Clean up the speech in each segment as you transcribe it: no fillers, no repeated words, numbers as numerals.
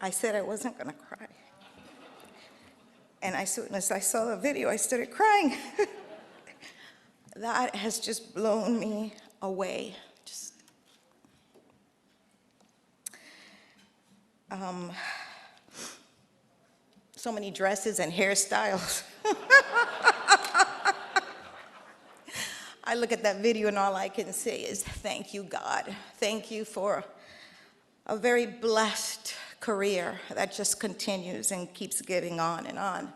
I said I wasn't going to cry. And as soon as I saw the video, I started crying. That has just blown me away. So many dresses and hairstyles. I look at that video and all I can say is, thank you, God. Thank you for a very blessed career that just continues and keeps getting on and on.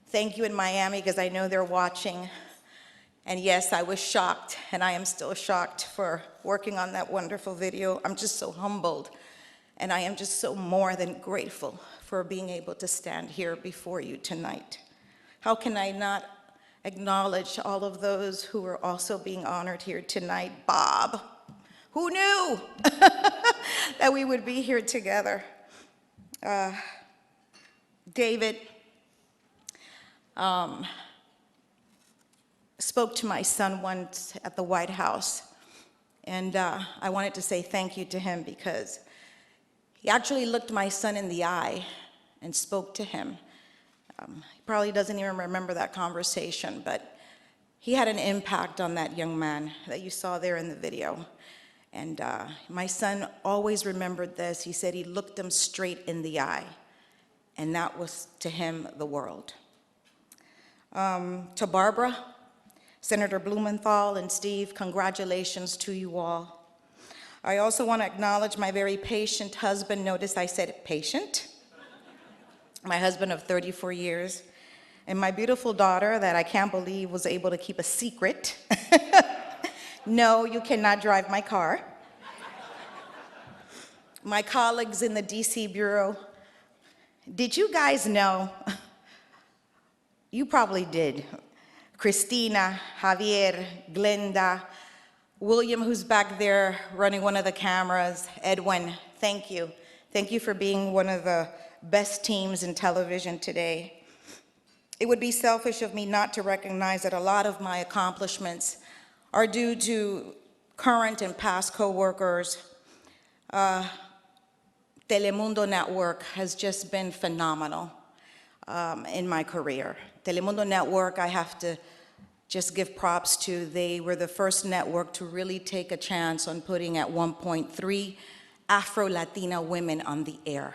Thank you in Miami, because I know they're watching. And yes, I was shocked, and I am still shocked for working on that wonderful video. I'm just so humbled, and I am just so more than grateful for being able to stand here before you tonight. How can I not acknowledge all of those who are also being honored here tonight? Bob, who knew that we would be here together? David spoke to my son once at the White House, and I wanted to say thank you to him, because he actually looked my son in the eye and spoke to him. He probably doesn't even remember that conversation, but he had an impact on that young man that you saw there in the video. And my son always remembered this. He said he looked him straight in the eye, and that was to him the world. To Barbara, Senator Blumenthal, and Steve, congratulations to you all. I also want to acknowledge my very patient husband. Notice I said patient. My husband of 34 years, and my beautiful daughter that I can't believe was able to keep a secret. No, you cannot drive my car. My colleagues in the DC Bureau, did you guys know? You probably did. Christina, Javier, Glenda, William, who's back there running one of the cameras, Edwin, thank you. Thank you for being one of the best teams in television today. It would be selfish of me not to recognize that a lot of my accomplishments are due to current and past coworkers. Telemundo Network has just been phenomenal in my career. Telemundo Network, I have to just give props to. They were the first network to really take a chance on putting at 1.3 Afro-Latina women on the air.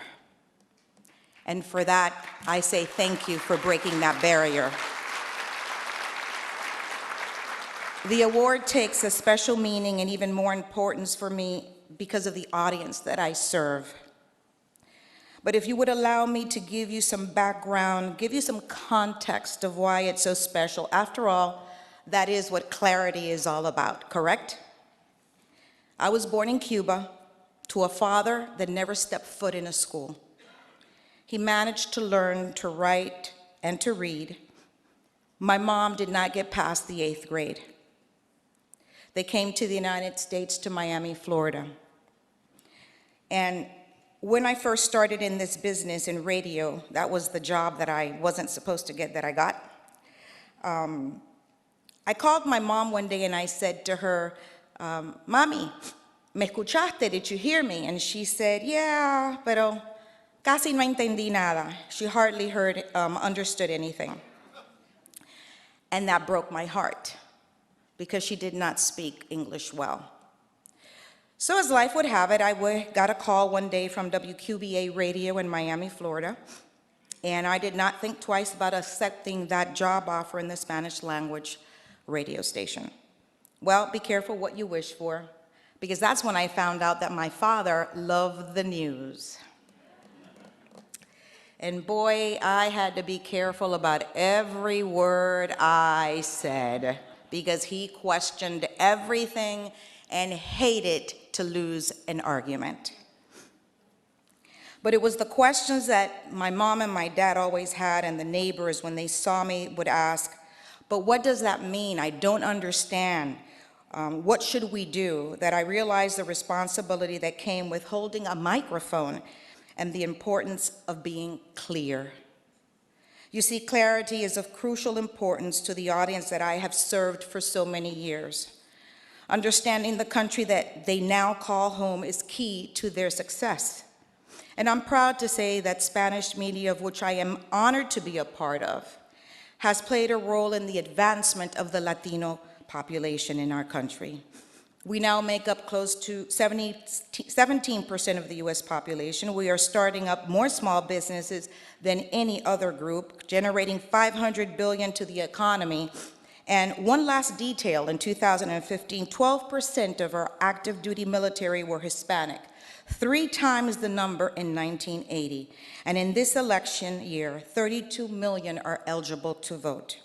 And for that, I say thank you for breaking that barrier. The award takes a special meaning and even more importance for me because of the audience that I serve. But if you would allow me to give you some background, give you some context of why it's so special. After all, that is what clarity is all about, correct? I was born in Cuba to a father that never stepped foot in a school. He managed to learn to write and to read. My mom did not get past the 8th grade. They came to the United States, to Miami, Florida. And when I first started in this business in radio, that was the job that I wasn't supposed to get that I got. I called my mom one day and I said to her, Mami, ¿me escuchaste? Did you hear me? And she said, yeah, pero casi no entendí nada. She hardly understood anything. And that broke my heart, because she did not speak English well. So as life would have it, I got a call one day from WQBA Radio in Miami, Florida, and I did not think twice about accepting that job offer in the Spanish language radio station. Well, be careful what you wish for, because that's when I found out that my father loved the news. And boy, I had to be careful about every word I said, because he questioned everything and hated to lose an argument. But it was the questions that my mom and my dad always had, and the neighbors, when they saw me, would ask, but what does that mean? I don't understand. What should we do? That I realized the responsibility that came with holding a microphone and the importance of being clear. You see, clarity is of crucial importance to the audience that I have served for so many years. Understanding the country that they now call home is key to their success. And I'm proud to say that Spanish media, of which I am honored to be a part of, has played a role in the advancement of the Latino population in our country. We now make up close to 17% of the US population. We are starting up more small businesses than any other group, generating $500 billion to the economy. And one last detail, in 2015, 12% of our active duty military were Hispanic, 3 times the number in 1980. And in this election year, 32 million are eligible to vote.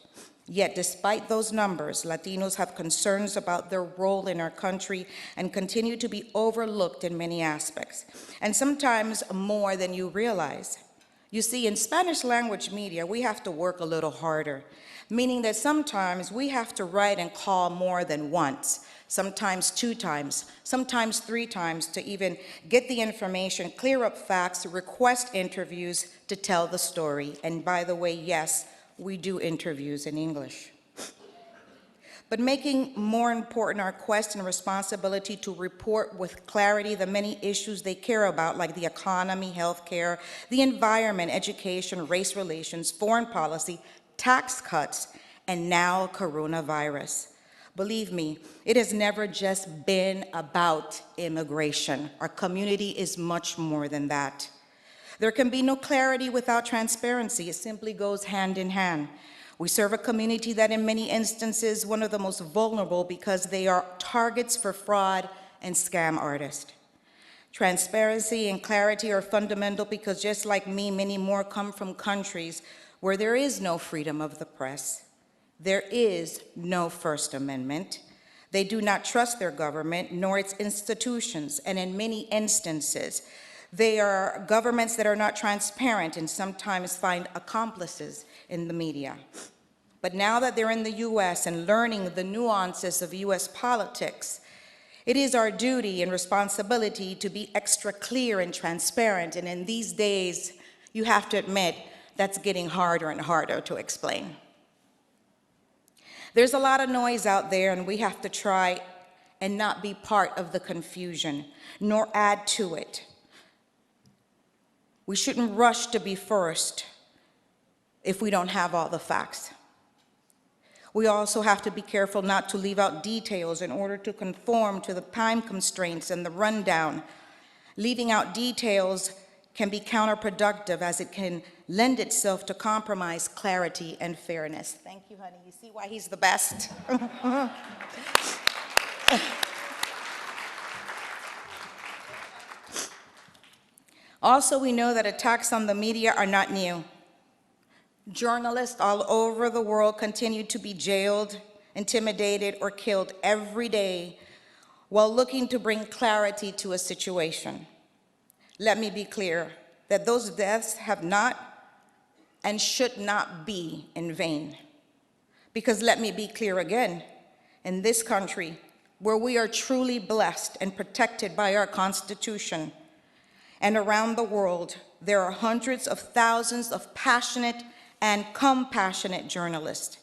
Yet, despite those numbers, Latinos have concerns about their role in our country and continue to be overlooked in many aspects, and sometimes more than you realize. You see, in Spanish language media, we have to work a little harder, meaning that sometimes we have to write and call more than once, sometimes 2 times, sometimes 3 times to even get the information, clear up facts, request interviews to tell the story. And by the way, yes, we do interviews in English. But making more important our quest and responsibility to report with clarity the many issues they care about, like the economy, healthcare, the environment, education, race relations, foreign policy, tax cuts, and now coronavirus. Believe me, it has never just been about immigration. Our community is much more than that. There can be no clarity without transparency. It simply goes hand in hand. We serve a community that in many instances, one of the most vulnerable because they are targets for fraud and scam artists. Transparency and clarity are fundamental because just like me, many more come from countries where there is no freedom of the press. There is no First Amendment. They do not trust their government nor its institutions, and in many instances, they are governments that are not transparent and sometimes find accomplices in the media. But now that they're in the US and learning the nuances of US politics, it is our duty and responsibility to be extra clear and transparent. And in these days, you have to admit, that's getting harder and harder to explain. There's a lot of noise out there, and we have to try and not be part of the confusion, nor add to it. We shouldn't rush to be first if we don't have all the facts. We also have to be careful not to leave out details in order to conform to the time constraints and the rundown. Leaving out details can be counterproductive as it can lend itself to compromise clarity and fairness. Thank you, honey. You see why he's the best? Also, we know that attacks on the media are not new. Journalists all over the world continue to be jailed, intimidated, or killed every day while looking to bring clarity to a situation. Let me be clear that those deaths have not and should not be in vain. Because let me be clear again, in this country, where we are truly blessed and protected by our Constitution, and around the world, there are hundreds of thousands of passionate and compassionate journalists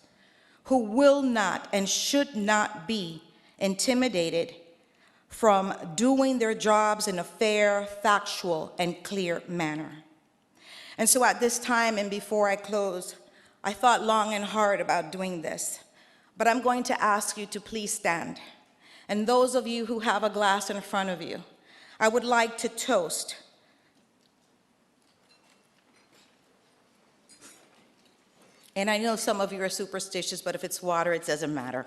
who will not and should not be intimidated from doing their jobs in a fair, factual, and clear manner. And so at this time and before I close, I thought long and hard about doing this, but I'm going to ask you to please stand. And those of you who have a glass in front of you, I would like to toast and I know some of you are superstitious, but if it's water, it doesn't matter.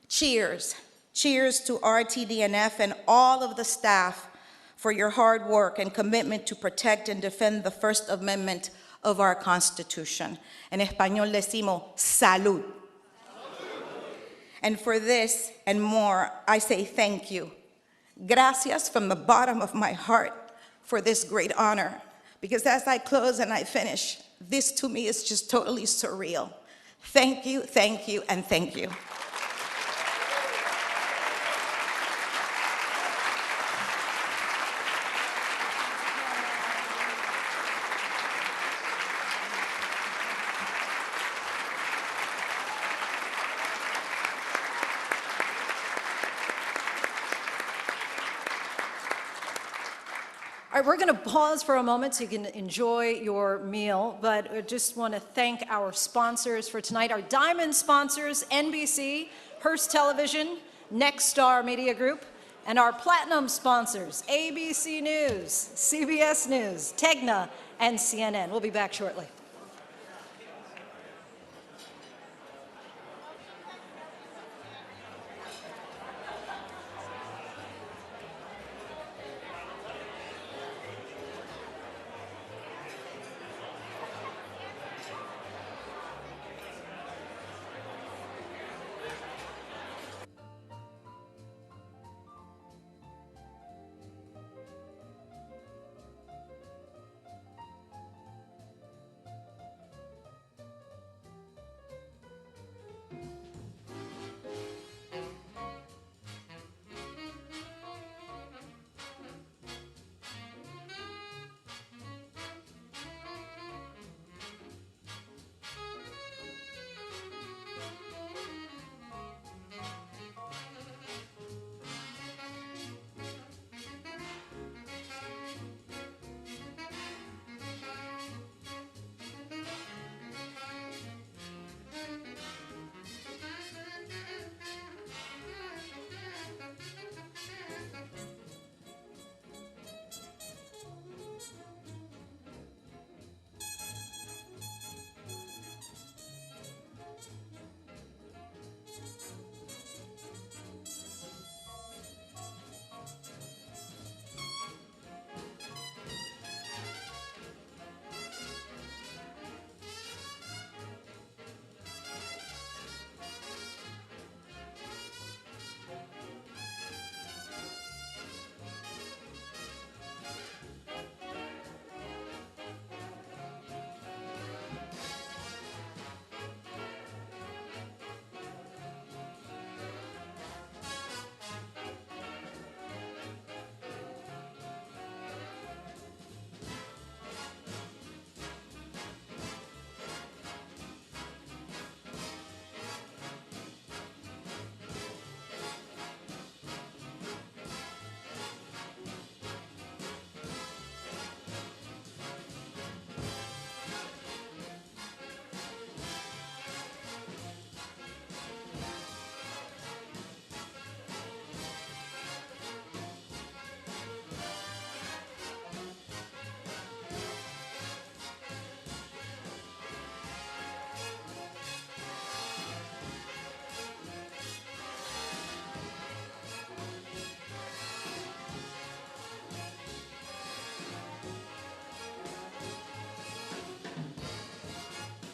Cheers. Cheers to RTDNF and all of the staff for your hard work and commitment to protect and defend the First Amendment of our Constitution. En español decimos, salud. And for this and more, I say thank you. Gracias from the bottom of my heart for this great honor. Because as I close and I finish, this to me is just totally surreal. Thank you, and thank you. right, we're going to pause for a moment so you can enjoy your meal, but I just want to thank our sponsors for tonight, our diamond sponsors, NBC, Hearst Television, Next Star Media Group, and our platinum sponsors, ABC News, CBS News, Tegna, and CNN. We'll be back shortly.